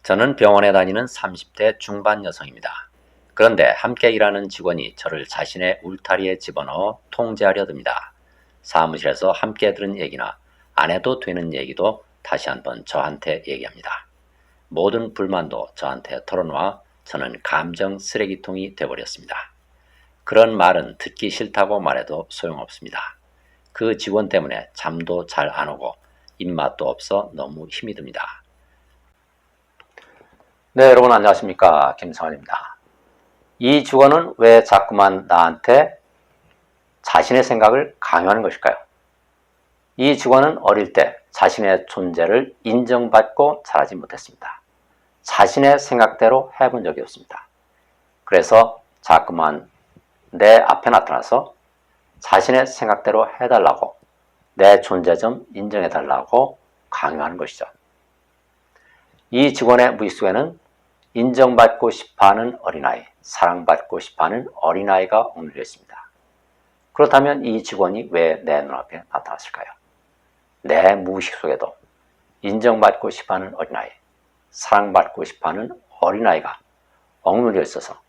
저는 병원에 다니는 30대 중반 여성입니다. 그런데 함께 일하는 직원이 저를 자신의 울타리에 집어넣어 통제하려 듭니다. 사무실에서 함께 들은 얘기나 안 해도 되는 얘기도 다시 한번 저한테 얘기합니다. 모든 불만도 저한테 털어놓아 저는 감정 쓰레기통이 되어버렸습니다. 그런 말은 듣기 싫다고 말해도 소용없습니다. 그 직원 때문에 잠도 잘 안 오고 입맛도 없어 너무 힘이 듭니다. 네, 여러분 안녕하십니까, 김성환입니다. 이 직원은 왜 자꾸만 나한테 자신의 생각을 강요하는 것일까요? 이 직원은 어릴 때 자신의 존재를 인정받고 자라지 못했습니다. 자신의 생각대로 해본 적이 없습니다. 그래서 자꾸만 내 앞에 나타나서 자신의 생각대로 해달라고, 내 존재 좀 인정해달라고 강요하는 것이죠. 이 직원의 무의식 속에는 인정받고 싶어하는 어린아이, 사랑받고 싶어하는 어린아이가 옥눌려 있습니다. 그렇다면 이 직원이 왜 내 눈앞에 나타났을까요? 내 무의식 속에도 인정받고 싶어하는 어린아이, 사랑받고 싶어하는 어린아이가 옥눌려 있어서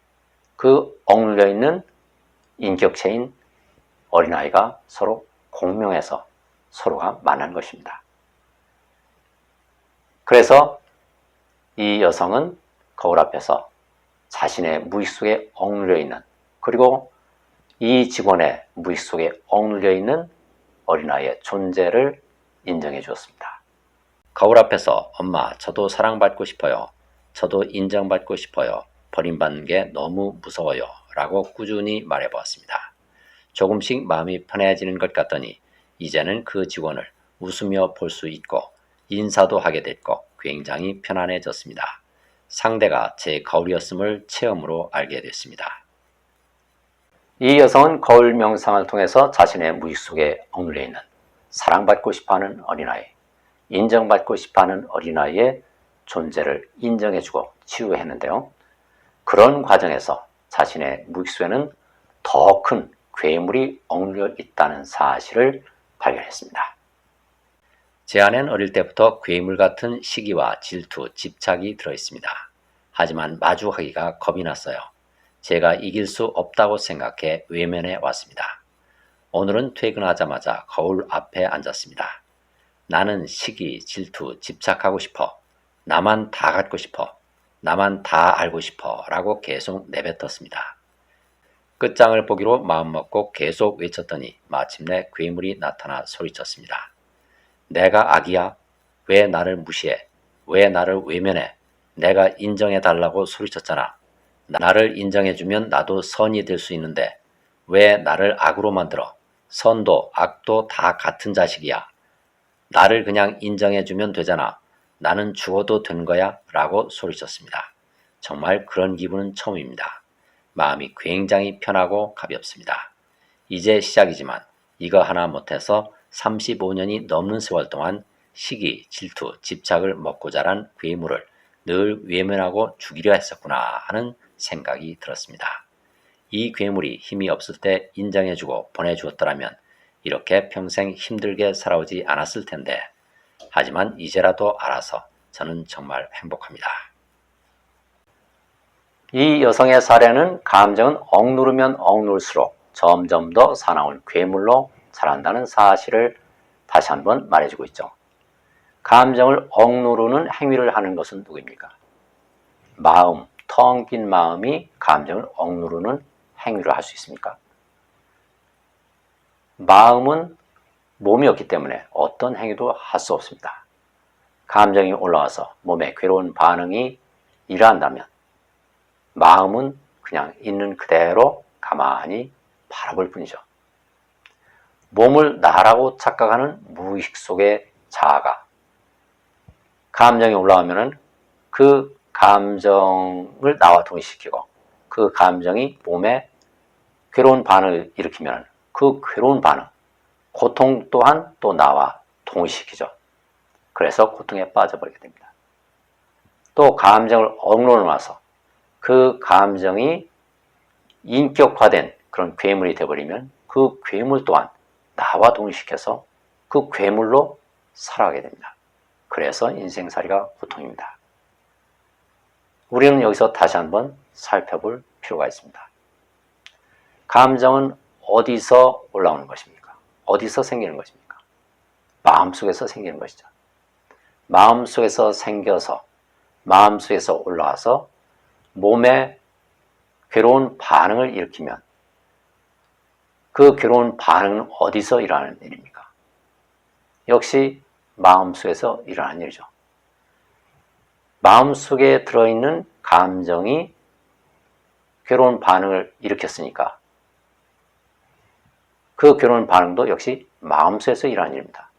그 옥눌려 있는 인격체인 어린아이가 서로 공명해서 서로가 만난 것입니다. 그래서 이 여성은 거울 앞에서 자신의 무의식 속에 옥눌려 있는, 그리고 이 직원의 무의식 속에 옥눌려 있는 어린아이의 존재를 인정해 주었습니다. 거울 앞에서 엄마, 저도 사랑받고 싶어요. 저도 인정받고 싶어요. 버림받는 게 너무 무서워요. 라고 꾸준히 말해보았습니다. 조금씩 마음이 편해지는 것 같더니 이제는 그 직원을 웃으며 볼 수 있고 인사도 하게 됐고 굉장히 편안해졌습니다. 상대가 제 거울이었음을 체험으로 알게 됐습니다. 이 여성은 거울 명상을 통해서 자신의 무의식 속에 옥눌려 있는 사랑받고 싶어하는 어린아이, 인정받고 싶어하는 어린아이의 존재를 인정해주고 치유했는데요. 그런 과정에서 자신의 무의식 속에는 더 큰 괴물이 옥눌려 있다는 사실을 발견했습니다. 제 안엔 어릴 때부터 괴물 같은 시기와 질투, 집착이 들어있습니다. 하지만 마주하기가 겁이 났어요. 제가 이길 수 없다고 생각해 외면해 왔습니다. 오늘은 퇴근하자마자 거울 앞에 앉았습니다. 나는 시기, 질투, 집착하고 싶어. 나만 다 갖고 싶어. 나만 다 알고 싶어. 라고 계속 내뱉었습니다. 끝장을 보기로 마음먹고 계속 외쳤더니 마침내 괴물이 나타나 소리쳤습니다. 내가 악이야? 왜 나를 무시해? 왜 나를 외면해? 내가 인정해달라고 소리쳤잖아. 나를 인정해주면 나도 선이 될 수 있는데 왜 나를 악으로 만들어? 선도 악도 다 같은 자식이야. 나를 그냥 인정해주면 되잖아. 나는 죽어도 된 거야? 라고 소리쳤습니다. 정말 그런 기분은 처음입니다. 마음이 굉장히 편하고 가볍습니다. 이제 시작이지만 이거 하나 못해서 35년이 넘는 세월 동안 시기, 질투, 집착을 먹고 자란 괴물을 늘 외면하고 죽이려 했었구나 하는 생각이 들었습니다. 이 괴물이 힘이 없을 때 인정해주고 보내주었더라면 이렇게 평생 힘들게 살아오지 않았을 텐데, 하지만 이제라도 알아서 저는 정말 행복합니다. 이 여성의 사례는 감정은 억누르면 억누를수록 점점 더 사나운 괴물로 자란다는 사실을 다시 한번 말해주고 있죠. 감정을 억누르는 행위를 하는 것은 누구입니까? 마음, 텅 빈 마음이 감정을 억누르는 행위를 할 수 있습니까? 마음은 몸이 없기 때문에 어떤 행위도 할 수 없습니다. 감정이 올라와서 몸에 괴로운 반응이 일어난다면 마음은 그냥 있는 그대로 가만히 바라볼 뿐이죠. 몸을 나라고 착각하는 무의식 속의 자아가 감정이 올라오면 그 감정을 나와 동시시키고 그 감정이 몸에 괴로운 반응을 일으키면 그 괴로운 반응, 고통 또한 또 나와 동시시키죠. 그래서 고통에 빠져버리게 됩니다. 또 감정을 억누르고 나서 그 감정이 인격화된 그런 괴물이 되어버리면 그 괴물 또한 나와 동시시켜서 그 괴물로 살아가게 됩니다. 그래서 인생살이가 고통입니다. 우리는 여기서 다시 한번 살펴볼 필요가 있습니다. 감정은 어디서 올라오는 것입니까? 어디서 생기는 것입니까? 마음속에서 생기는 것이죠. 마음속에서 생겨서 마음속에서 올라와서 몸에 괴로운 반응을 일으키면 그 괴로운 반응은 어디서 일어나는 일입니까? 역시 마음속에서 일어나는 일이죠. 마음속에 들어있는 감정이 괴로운 반응을 일으켰으니까 그 괴로운 반응도 역시 마음속에서 일어나는 일입니다.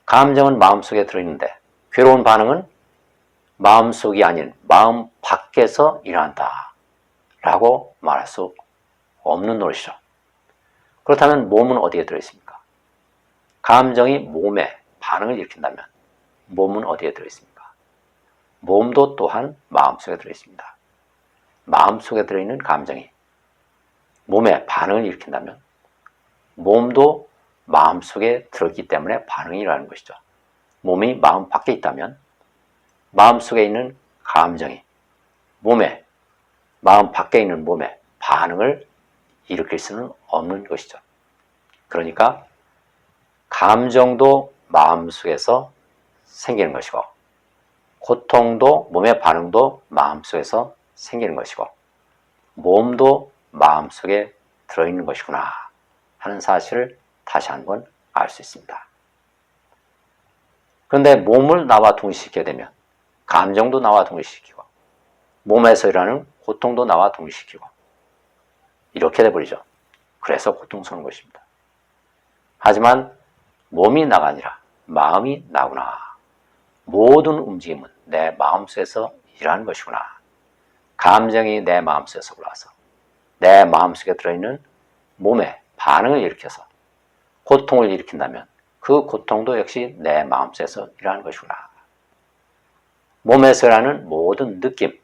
감정은 마음속에 들어있는데 괴로운 반응은 마음속이 아닌 마음 밖에서 일어난다 라고 말할 수 없는 노릇이죠. 그렇다면 몸은 어디에 들어있습니까? 감정이 몸에 반응을 일으킨다면 몸은 어디에 들어있습니까? 몸도 또한 마음속에 들어있습니다. 마음속에 들어있는 감정이 몸에 반응을 일으킨다면 몸도 마음속에 들어있기 때문에 반응이 일어나는 것이죠. 몸이 마음 밖에 있다면 마음속에 있는 감정이 마음 밖에 있는 몸에 반응을 일으킬 수는 없는 것이죠. 그러니까 감정도 마음속에서 생기는 것이고 고통도 몸의 반응도 마음속에서 생기는 것이고 몸도 마음속에 들어있는 것이구나 하는 사실을 다시 한번 알 수 있습니다. 그런데 몸을 나와 동시시키게 되면 감정도 나와 동시시키고 몸에서 일어나는 고통도 나와 동시시키고 이렇게 돼버리죠. 그래서 고통스러운 것입니다. 하지만 몸이 나가 아니라 마음이 나구나. 모든 움직임은 내 마음속에서 일어나는 것이구나. 감정이 내 마음속에서 올라와서 내 마음속에 들어있는 몸에 반응을 일으켜서 고통을 일으킨다면 그 고통도 역시 내 마음속에서 일어나는 것이구나. 몸에서 일어나는 모든 느낌,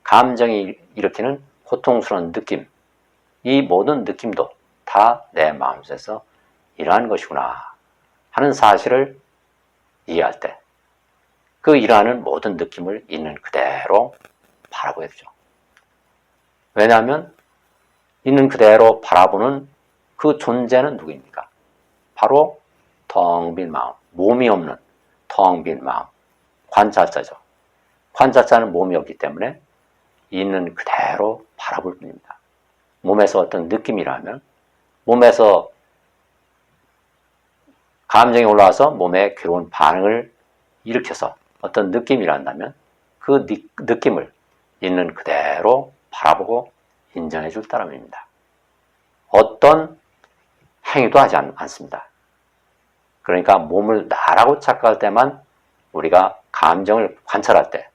감정이 일으키는 고통스러운 느낌, 이 모든 느낌도 다 내 마음속에서 일어나는 것이구나 하는 사실을 이해할 때 그 일어나는 모든 느낌을 있는 그대로 바라보게 되죠. 왜냐하면 있는 그대로 바라보는 그 존재는 누구입니까? 바로 텅 빈 마음, 몸이 없는 텅 빈 마음, 관찰자죠. 관찰자는 몸이 없기 때문에 있는 그대로 바라볼 뿐입니다. 몸에서 어떤 느낌이라면 몸에서 감정이 올라와서 몸에 괴로운 반응을 일으켜서 어떤 느낌이란다면 그 느낌을 있는 그대로 바라보고 인정해 줄 따름입니다. 어떤 행위도 하지 않습니다. 그러니까 몸을 나라고 착각할 때만 우리가 감정을 관찰할 때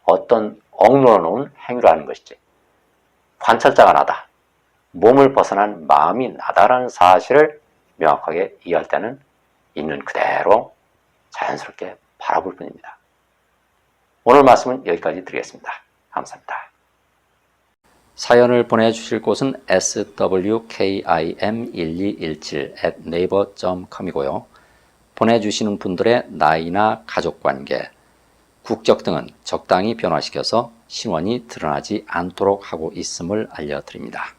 어떤 억눌러 놓은 행위를 하는 것이지 관찰자가 나다, 몸을 벗어난 마음이 나다라는 사실을 명확하게 이해할 때는 있는 그대로 자연스럽게 바라볼 뿐입니다. 오늘 말씀은 여기까지 드리겠습니다. 감사합니다. 사연을 보내주실 곳은 swkim1217@naver.com이고요. 보내주시는 분들의 나이나 가족관계, 국적 등은 적당히 변화시켜서 신원이 드러나지 않도록 하고 있음을 알려드립니다.